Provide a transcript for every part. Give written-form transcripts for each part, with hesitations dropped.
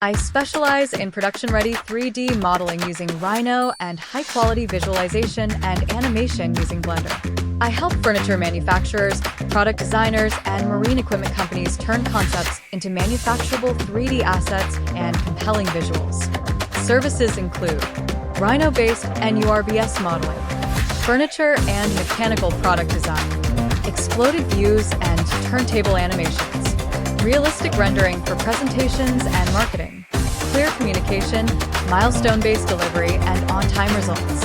I specialize in production-ready 3D modeling using Rhino and high-quality visualization and animation using Blender. I help furniture manufacturers, product designers, and marine equipment companies turn concepts into manufacturable 3D assets and compelling visuals. Services include Rhino-based NURBS modeling, furniture and mechanical product design, exploded views and turntable animations, realistic rendering for presentations and marketing, clear communication, milestone-based delivery, and on-time results.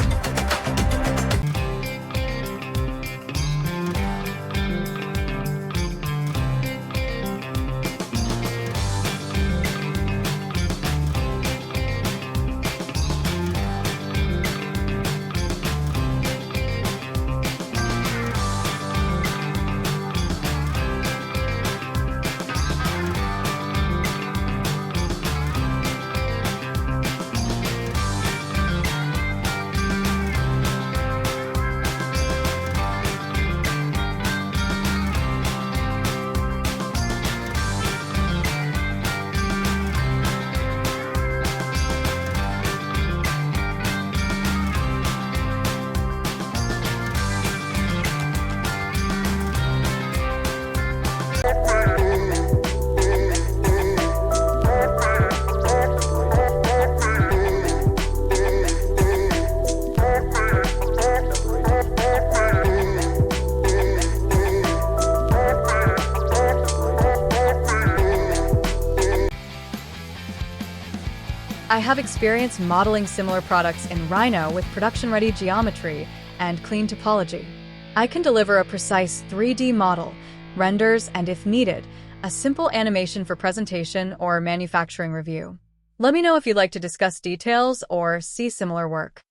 I have experience modeling similar products in Rhino with production-ready geometry and clean topology. I can deliver a precise 3D model, renders, and if needed, a simple animation for presentation or manufacturing review. Let me know if you'd like to discuss details or see similar work.